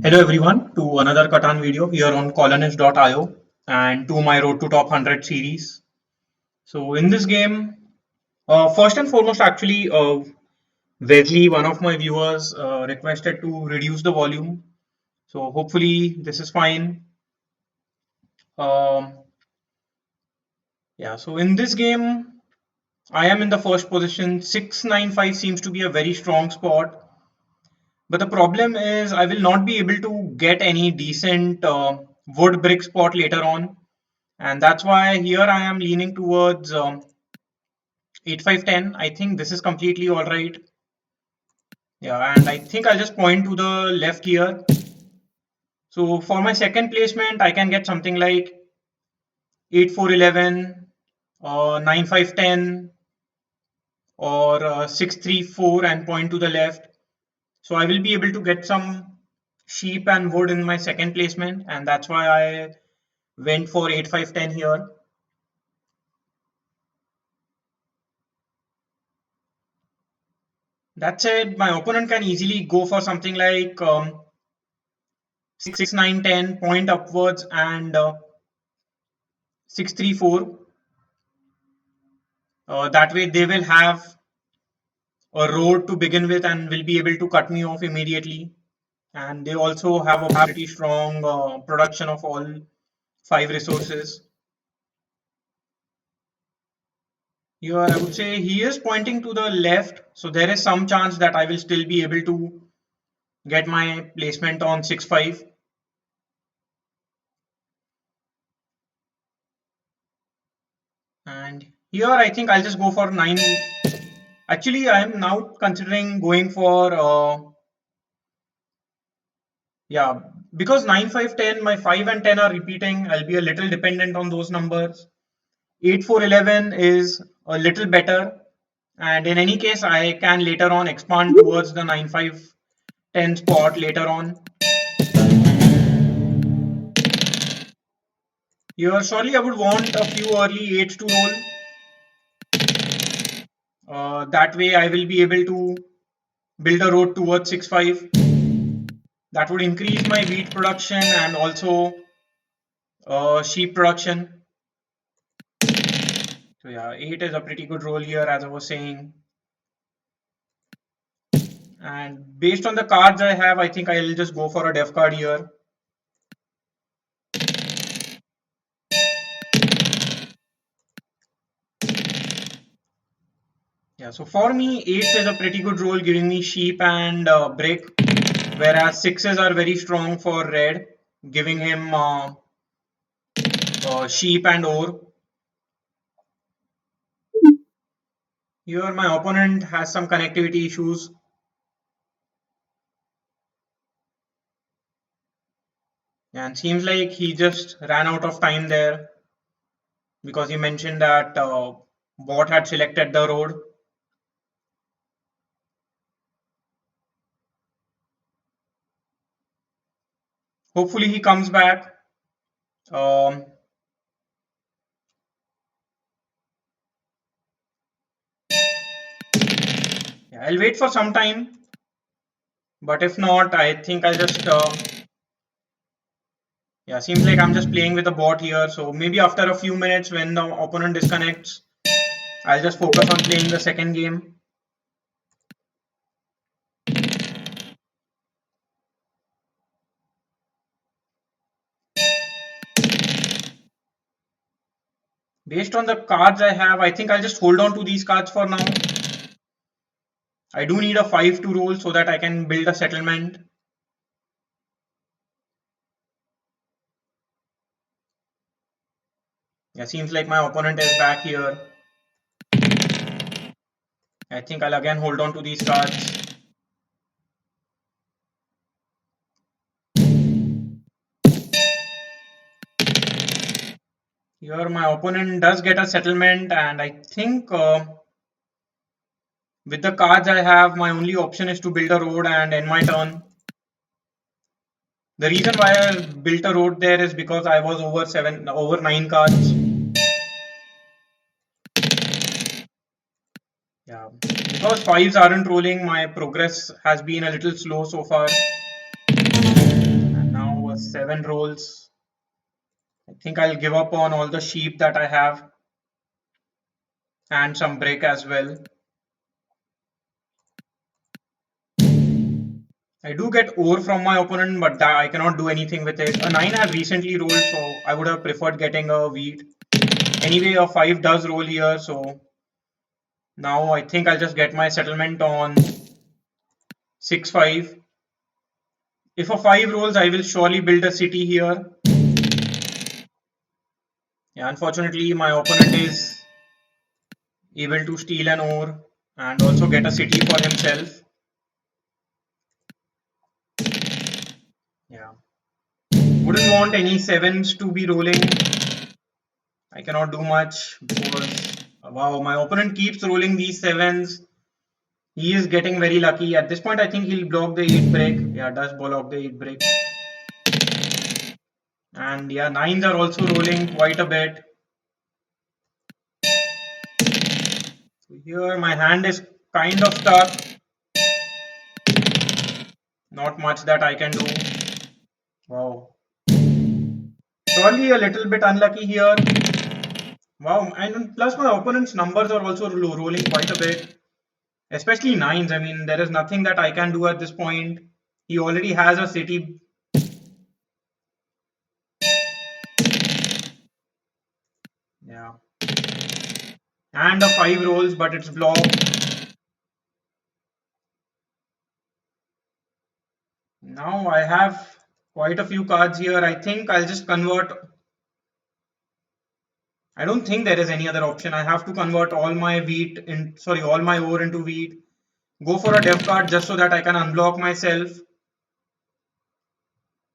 Hello everyone to another Catan video here on colonist.io and to my Road to Top 100 series. So in this game, first and foremost actually Wesley, one of my viewers requested to reduce the volume. So hopefully this is fine. Um, so in this game, I am in the first position. 695 seems to be a very strong spot. But the problem is I will not be able to get any decent wood brick spot later on. And that's why here I am leaning towards 8510. I think this is completely all right. Yeah, and I think I'll just point to the left here. So for my second placement, I can get something like 8411 or 9510 or 634 and point to the left. So I will be able to get some sheep and wood in my second placement, and that's why I went for 8510 here. That said, my opponent can easily go for something like 6, 9, 10, point upwards and 6, 3, 4. That way they will have a road to begin with and will be able to cut me off immediately. And they also have a pretty strong production of all 5 resources. Here I would say he is pointing to the left, so there is some chance that I will still be able to get my placement on 6-5. And here I think I'll just go for 9. Actually, I am now considering going for because 9, 5, 10, my 5 and 10 are repeating. I'll be a little dependent on those numbers. 8, 4, 11 is a little better. And in any case, I can later on expand towards the 9, 5, 10 spot later on. Here, surely I would want a few early 8s to roll. That way I will be able to build a road towards 6-5. That would increase my wheat production and also sheep production. So yeah, 8 is a pretty good roll here, as I was saying. And based on the cards I have, I think I'll just go for a def card here. Yeah, so for me, 8 is a pretty good roll, giving me sheep and brick, whereas 6s are very strong for red, giving him sheep and ore. Here my opponent has some connectivity issues. And seems like he just ran out of time there because he mentioned that bot had selected the road. Hopefully he comes back. Yeah, I'll wait for some time, but if not, I think I'll just yeah, seems like I'm just playing with a bot here. So maybe after a few minutes when the opponent disconnects, I'll just focus on playing the second game. Based on the cards I have, I think I'll just hold on to these cards for now. I do need a 5 to roll so that I can build a settlement. Yeah, seems like my opponent is back here. I think I'll again hold on to these cards. Here my opponent does get a settlement, and I think with the cards I have, my only option is to build a road and end my turn. The reason why I built a road there is because I was over 9 cards. Yeah, because 5s aren't rolling, my progress has been a little slow so far. 7 rolls. I think I'll give up on all the sheep that I have and some brick as well. I do get ore from my opponent, but I cannot do anything with it. A 9 has recently rolled, so I would have preferred getting a wheat. Anyway, a 5 does roll here, so now I think I'll just get my settlement on 6-5. If a 5 rolls, I will surely build a city here. Yeah, unfortunately, my opponent is able to steal an ore and also get a city for himself. Yeah. Wouldn't want any 7s to be rolling. I cannot do much because, wow, my opponent keeps rolling these 7s. He is getting very lucky. At this point, I think he'll block the 8 brick. Yeah, does block the 8 brick. And yeah, 9s are also rolling quite a bit. So here my hand is kind of stuck. Not much that I can do. Wow. Surely a little bit unlucky here. Wow, and plus my opponent's numbers are also rolling quite a bit. Especially 9s. I mean, there is nothing that I can do at this point. He already has a city. Yeah. And a 5 rolls, but it's blocked. Now I have quite a few cards here. I think I'll just convert. I don't think there is any other option. I have to convert all my all my ore into wheat. Go for a dev card just so that I can unblock myself.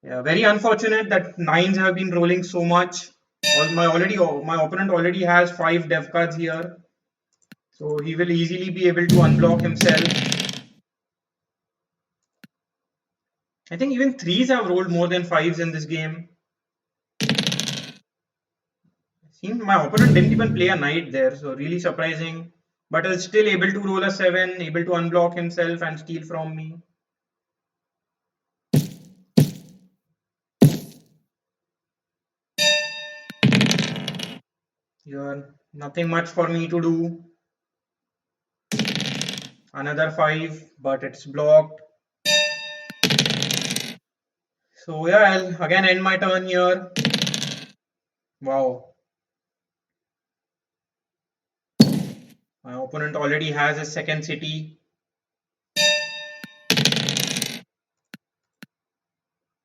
Yeah, very unfortunate that 9s have been rolling so much. My opponent already has 5 dev cards here, so he will easily be able to unblock himself. I think even 3s have rolled more than 5s in this game. Seems my opponent didn't even play a knight there, so really surprising. But is still able to roll a 7, able to unblock himself and steal from me. Here, nothing much for me to do. Another 5, but it's blocked. So yeah, I'll again end my turn here. Wow. My opponent already has a second city.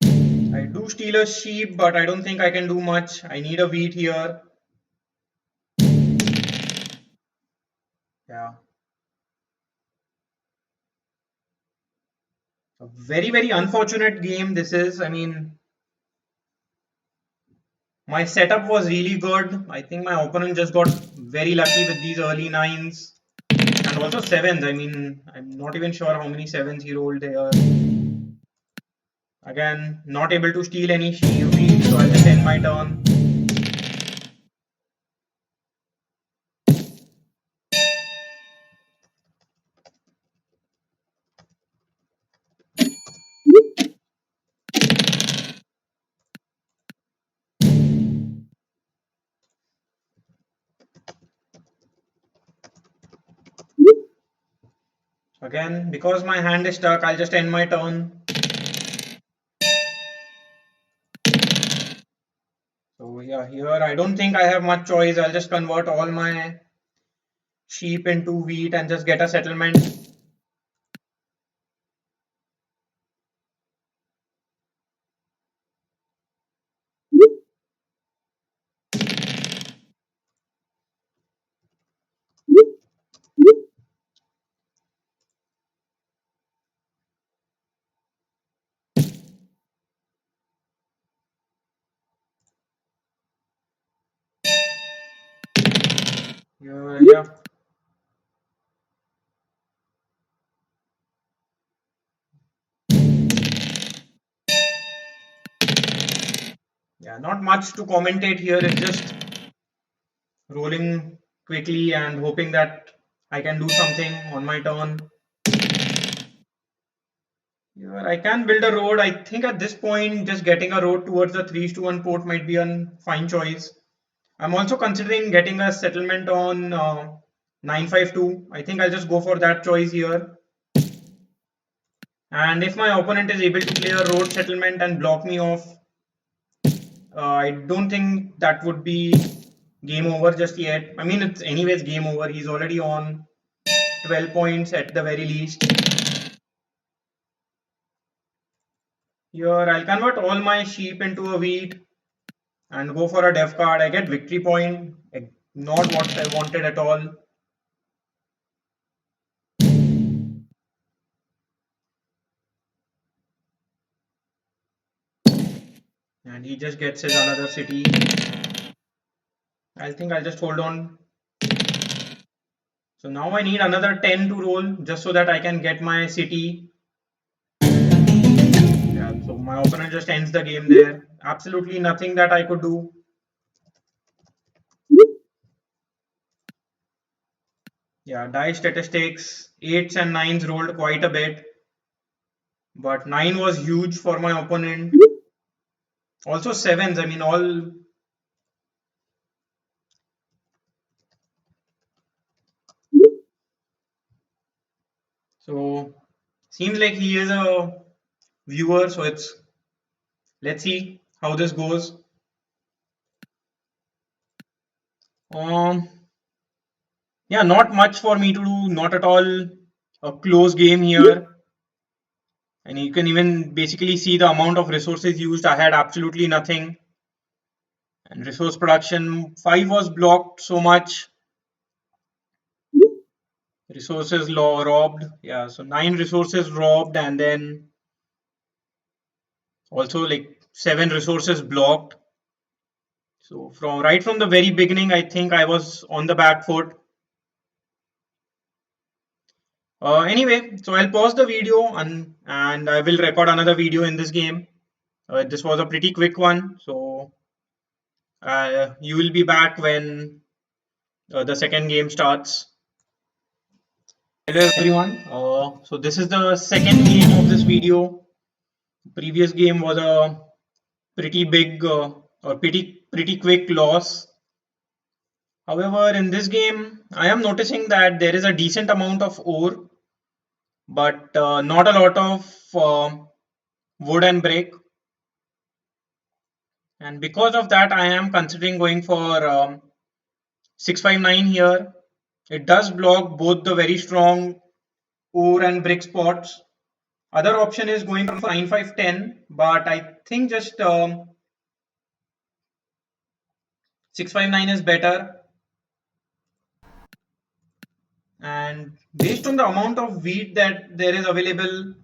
I do steal a sheep, but I don't think I can do much. I need a wheat here. Yeah. A very, very unfortunate game this is. I mean, my setup was really good. I think my opponent just got very lucky with these early 9s. And also 7s. I mean, I'm not even sure how many 7s he rolled here. Again, not able to steal any wheat, so I'll just end my turn. Again, because my hand is stuck, I'll just end my turn. So yeah, here I don't think I have much choice. I'll just convert all my sheep into wheat and just get a settlement. Yeah. Yeah, not much to commentate here. It's just rolling quickly and hoping that I can do something on my turn. Here I can build a road. I think at this point, just getting a road towards the 3:1 port might be a fine choice. I'm also considering getting a settlement on 952. I think I'll just go for that choice here. And if my opponent is able to play a road settlement and block me off, I don't think that would be game over just yet. I mean, it's anyways game over. He's already on 12 points at the very least. Here, I'll convert all my sheep into a wheat and go for a dev card. I get victory point. Not what I wanted at all. And he just gets his another city. I think I'll just hold on. So now I need another 10 to roll just so that I can get my city. Yeah, so my opponent just ends the game there. Absolutely nothing that I could do. Yeah, die statistics, 8s and 9s rolled quite a bit, but 9 was huge for my opponent. Also 7s, I mean all. So seems like he is a viewer, so let's see how this goes. Um, yeah, not much for me to do, not at all a close game here. And you can even basically see the amount of resources used. I had absolutely nothing. And resource production 5 was blocked so much. Resources law robbed. Yeah, so 9 resources robbed, and then also like 7 resources blocked. So from the very beginning, I think I was on the back foot. Anyway, so I'll pause the video and I will record another video in this game. This was a pretty quick one, so you will be back when the second game starts. Hello everyone. So this is the second game of this video. Previous game was a pretty big or pretty quick loss. However, in this game, I am noticing that there is a decent amount of ore, but not a lot of wood and brick. And because of that, I am considering going for 659 here. It does block both the very strong ore and brick spots. Other option is going for 9510, but I think just 659 is better. And based on the amount of wheat that there is available,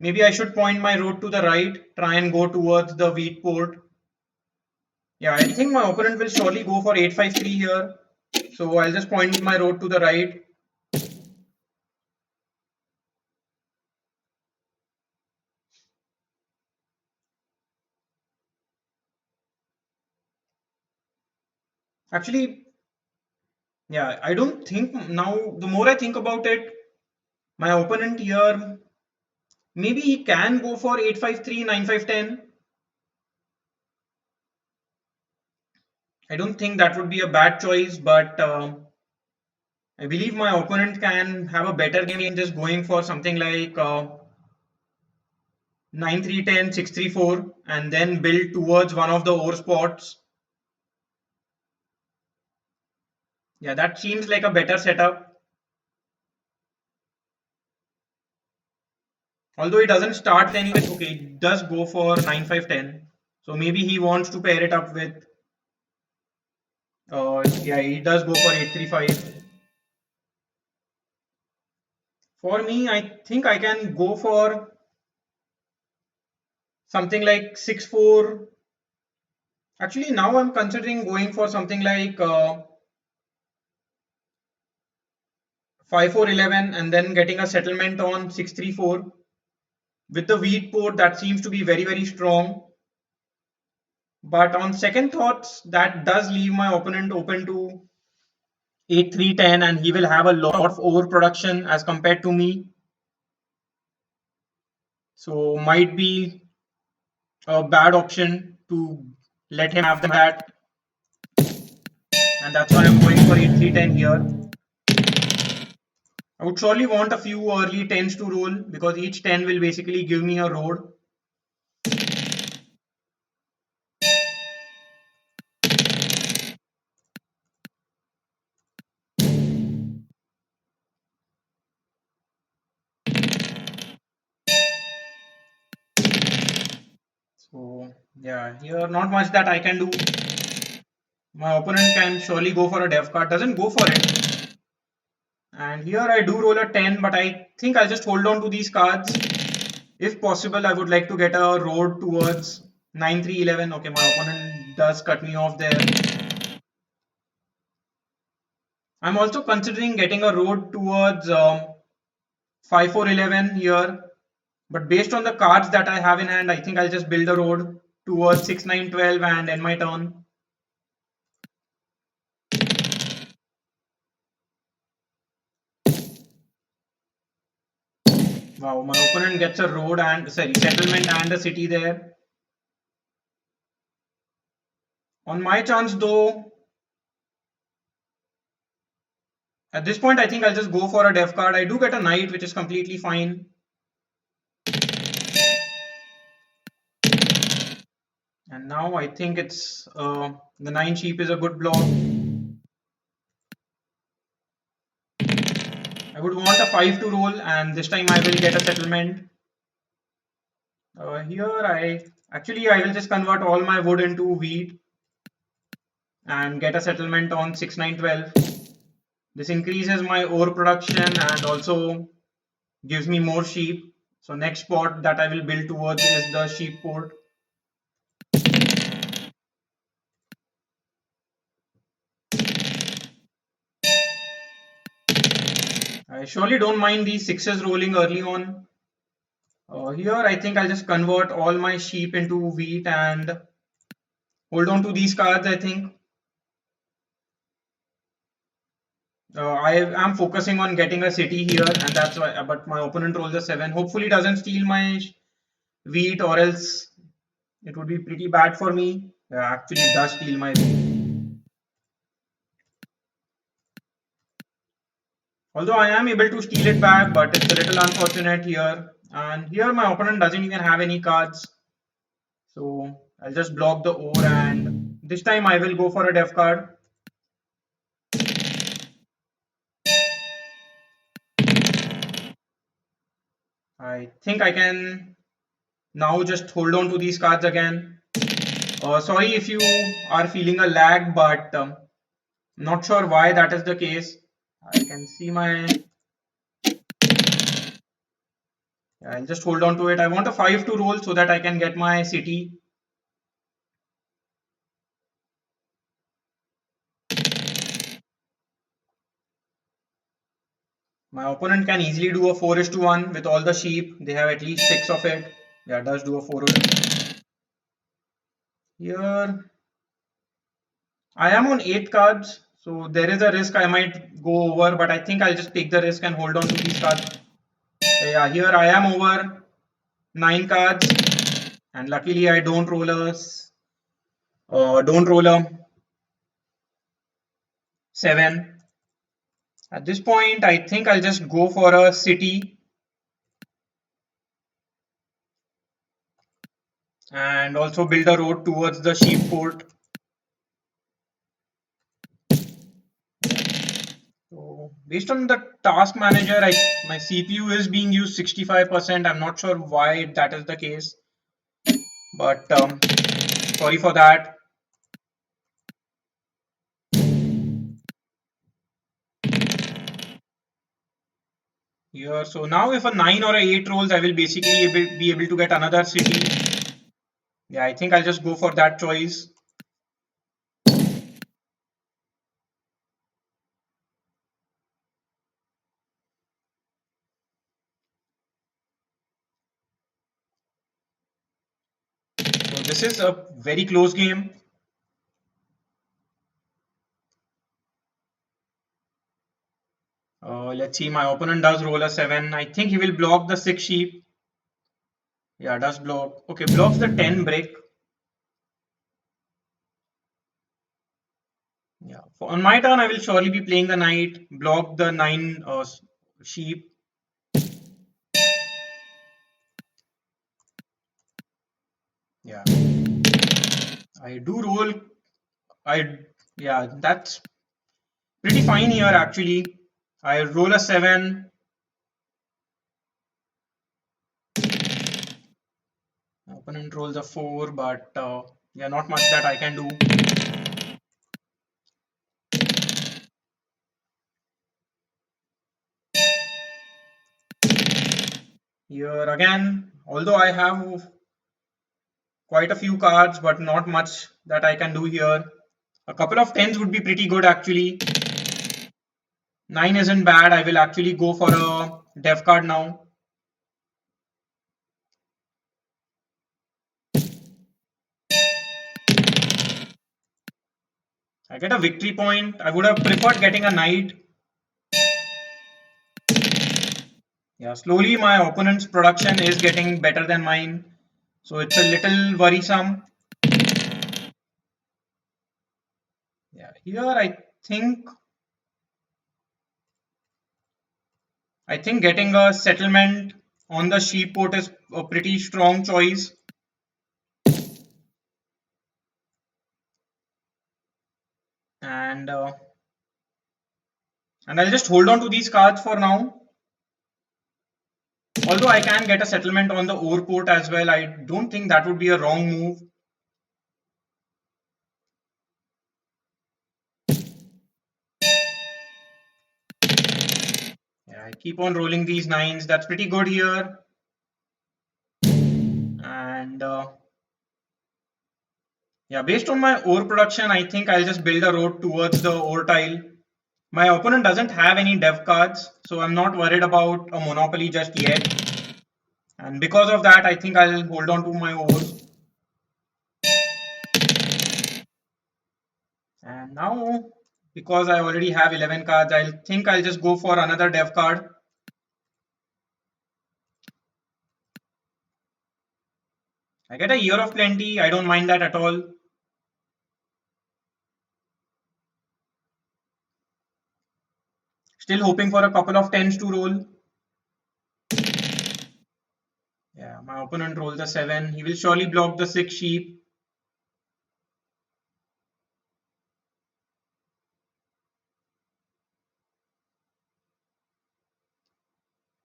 maybe I should point my road to the right, try and go towards the wheat port. Yeah, I think my opponent will surely go for 853 here. So I'll just point my road to the right. Actually, yeah, I don't think now, the more I think about it, my opponent here, maybe he can go for 853, 9510. I don't think that would be a bad choice, but I believe my opponent can have a better game just going for something like 9310, 634, and then build towards one of the ore spots. Yeah, that seems like a better setup. Although it doesn't start anyway, okay, it does go for 9510. So maybe he wants to pair it up with, yeah, he does go for 835. For me, I think I can go for something like 6-4. Actually, now I'm considering going for something like 5-4-11 and then getting a settlement on 6-3-4. With the wheat port, that seems to be very, very strong. But on second thoughts, that does leave my opponent open to 8-3-10, and he will have a lot of overproduction as compared to me. So might be a bad option to let him have that, and that's why I'm going for e310 here. I would surely want a few early 10s to roll because each 10 will basically give me a road. So yeah, here not much that I can do. My opponent can surely go for a dev card, doesn't go for it. And here I do roll a 10, but I think I'll just hold on to these cards. If possible, I would like to get a road towards 9-3-11. Okay, my opponent does cut me off there. I'm also considering getting a road towards 5-4-11 here. But based on the cards that I have in hand, I think I'll just build a road towards 6-9-12 and end my turn. Wow, my opponent gets a road and settlement and a city there. On my chance though, at this point I think I'll just go for a dev card. I do get a knight, which is completely fine. And now I think it's the 9 sheep is a good block. I would want a 5 to roll, and this time I will get a settlement. Here I will just convert all my wood into wheat and get a settlement on 6-9-12. This increases my ore production and also gives me more sheep. So next spot that I will build towards is the sheep port. I surely don't mind these sixes rolling early on. Here I think I'll just convert all my sheep into wheat and hold on to these cards. I think I am focusing on getting a city here, and that's why. But my opponent rolls a 7. Hopefully, doesn't steal my wheat, or else it would be pretty bad for me. Actually, it does steal my wheat. Although I am able to steal it back, but it's a little unfortunate here. And here my opponent doesn't even have any cards. So I'll just block the ore, and this time I will go for a dev card. I think I can now just hold on to these cards again. Sorry if you are feeling a lag, but not sure why that is the case. I can see my. I'll just hold on to it. I want a 5 to roll so that I can get my city. My opponent can easily do a 4:1 with all the sheep. They have at least 6 of it. Yeah, does do a 4. Here, I am on 8 cards. So there is a risk I might go over, but I think I'll just take the risk and hold on to these cards. Yeah, here I am over 9 cards. And luckily I don't roll a 7. At this point, I think I'll just go for a city and also build a road towards the sheep port. So based on the task manager, my CPU is being used 65%. I'm not sure why that is the case, but sorry for that. Here, so now if a 9 or a 8 rolls, I will basically be able to get another city. Yeah, I think I'll just go for that choice. So this is a very close game. Let's see, my opponent does roll a 7. I think he will block the 6 sheep. Yeah, does block. Okay, blocks the 10 brick. Yeah. On my turn, I will surely be playing a knight, block the 9 sheep. Yeah. I do roll. I Yeah, that's pretty fine here actually. I roll a 7. Opponent rolls a 4, but yeah, not much that I can do. Here again, although I have quite a few cards, but not much that I can do here. A couple of 10s would be pretty good actually. 9 isn't bad. I will actually go for a dev card now. I get a victory point. I would have preferred getting a knight. Yeah, slowly my opponent's production is getting better than mine. So it's a little worrisome. Yeah, here I think getting a settlement on the sheep port is a pretty strong choice. And I'll just hold on to these cards for now. Although I can get a settlement on the ore port as well, I don't think that would be a wrong move. Yeah, I keep on rolling these 9s. That's pretty good here. And yeah, based on my ore production, I think I'll just build a road towards the ore tile. My opponent doesn't have any dev cards, so I'm not worried about a monopoly just yet. And because of that, I think I'll hold on to my ores. And now, because I already have 11 cards, I think I'll just go for another dev card. I get a year of plenty. I don't mind that at all. Still hoping for a couple of 10s to roll. Yeah, my opponent rolls a 7. He will surely block the 6 sheep.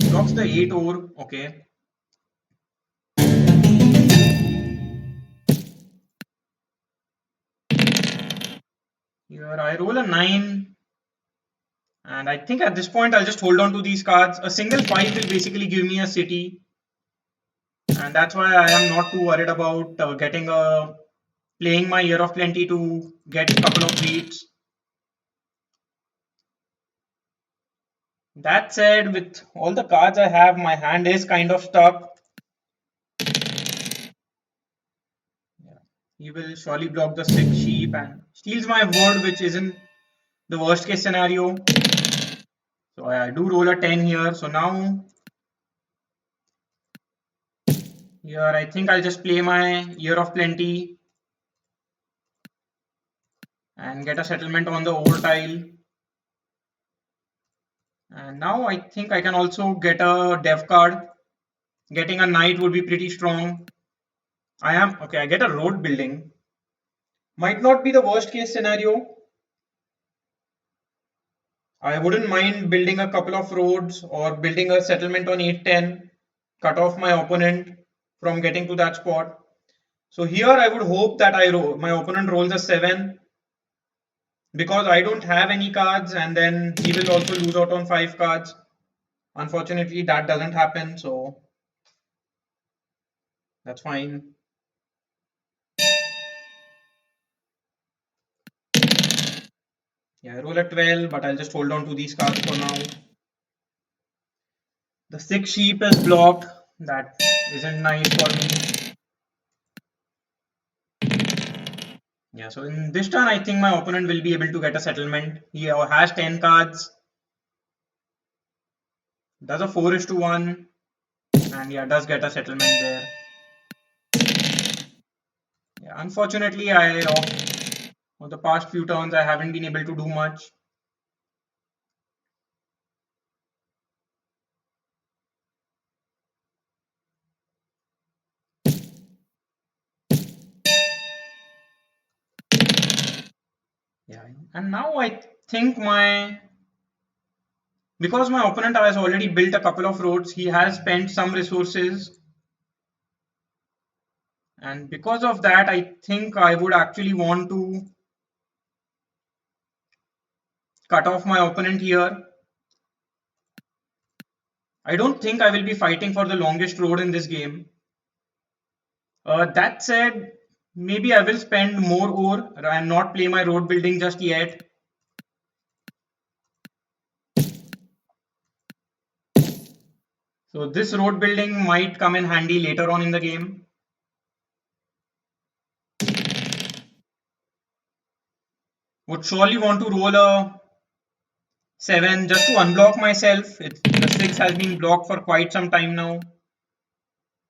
Blocks the 8 ore. Okay. Here I roll a 9. And I think at this point I'll just hold on to these cards. A single 5 will basically give me a city. And that's why I am not too worried about playing my year of plenty to get a couple of beats. That said, with all the cards I have, my hand is kind of stuck. Yeah. He will surely block the 6 sheep and steals my wood, which isn't the worst case scenario. So I do roll a 10 here. So now here I think I'll just play my year of plenty and get a settlement on the ore tile. And now I think I can also get a dev card. Getting a knight would be pretty strong. I get a road building. Might not be the worst case scenario. I wouldn't mind building a couple of roads or building a settlement on 810, cut off my opponent from getting to that spot. So here I would hope that my opponent rolls a 7 because I don't have any cards and then he will also lose out on 5 cards. Unfortunately, that doesn't happen, so that's fine. Yeah, I roll a 12, but I'll just hold on to these cards for now. The 6 sheep is blocked. That isn't nice for me. Yeah, so in this turn, I think my opponent will be able to get a settlement. He has 10 cards. Does a 4:1. And yeah, does get a settlement there. Unfortunately, I of the past few turns I haven't been able to do much. Yeah, and now I think because my opponent has already built a couple of roads, he has spent some resources, and because of that, I think I would actually want to cut off my opponent here. I don't think I will be fighting for the longest road in this game. That said, maybe I will spend more ore and not play my road building just yet. So this road building might come in handy later on in the game. Would surely want to roll a 7 just to unblock myself. The 6 has been blocked for quite some time now.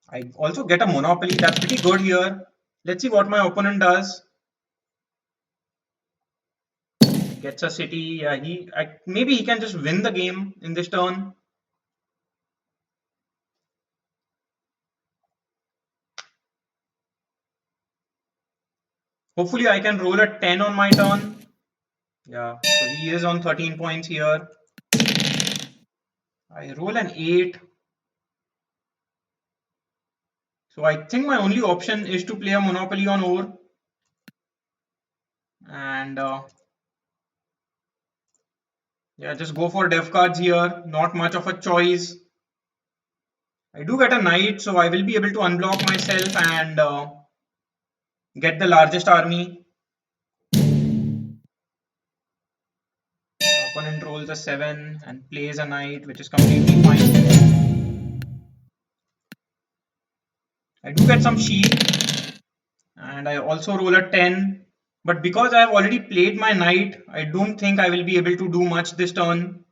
I also get a monopoly. That's pretty good here. Let's see what my opponent does. Gets a city. Maybe he can just win the game in this turn. Hopefully I can roll a 10 on my turn. Yeah, so he is on 13 points here. I roll an 8. So I think my only option is to play a monopoly on ore. And yeah, just go for dev cards here. Not much of a choice. I do get a knight, so I will be able to unblock myself and get the largest army. Opponent rolls a 7 and plays a knight, which is completely fine. I do get some sheep, and I also roll a 10. But because I have already played my knight, I don't think I will be able to do much this turn.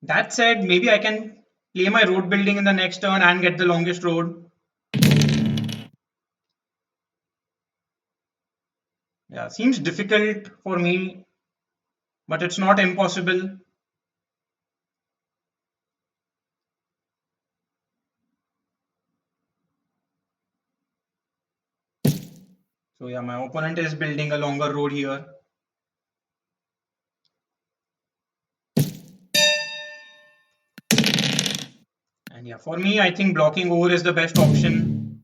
That said, maybe I can play my road building in the next turn and get the longest road. Yeah, seems difficult for me, but it's not impossible. So yeah, my opponent is building a longer road here. And yeah, for me, I think blocking ore is the best option.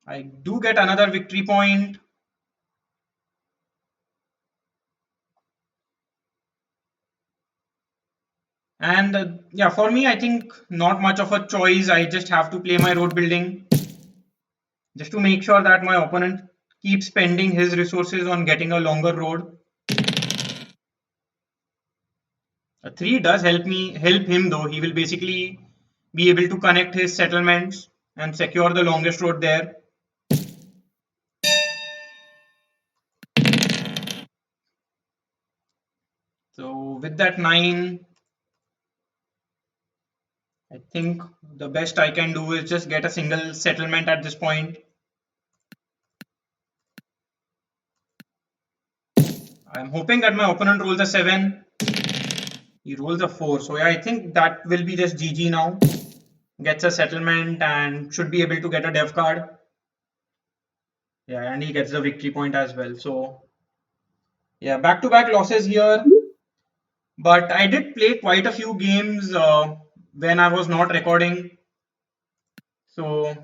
I do get another victory point. And yeah, for me, I think not much of a choice. I just have to play my road building just to make sure that my opponent keeps spending his resources on getting a longer road. A 3 does help him though. He will basically be able to connect his settlements and secure the longest road there. So with that 9, I think the best I can do is just get a single settlement at this point. I'm hoping that my opponent rolls a 7. He rolls a 4. So yeah, I think that will be just GG now. Gets a settlement and should be able to get a dev card. Yeah, and he gets the victory point as well. So yeah, back-to-back losses here. But I did play quite a few games when I was not recording. So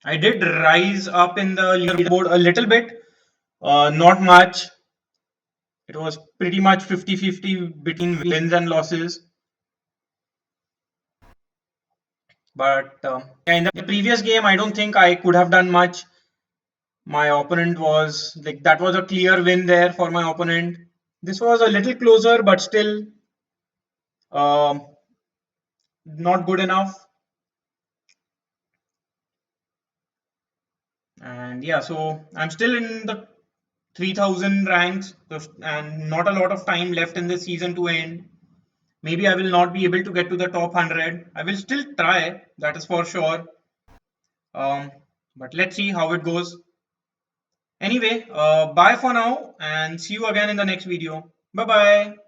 I did rise up in the leaderboard a little bit, not much. It was pretty much 50-50 between wins and losses. But in the previous game, I don't think I could have done much. My opponent was like, that was a clear win there for my opponent. This was a little closer, but still um, not good enough. And yeah, so I'm still in the 3,000 ranks and not a lot of time left in the season to end. Maybe I will not be able to get to the top 100. I will still try, that is for sure. Um, but let's see how it goes. Anyway, bye for now and see you again in the next video. Bye bye.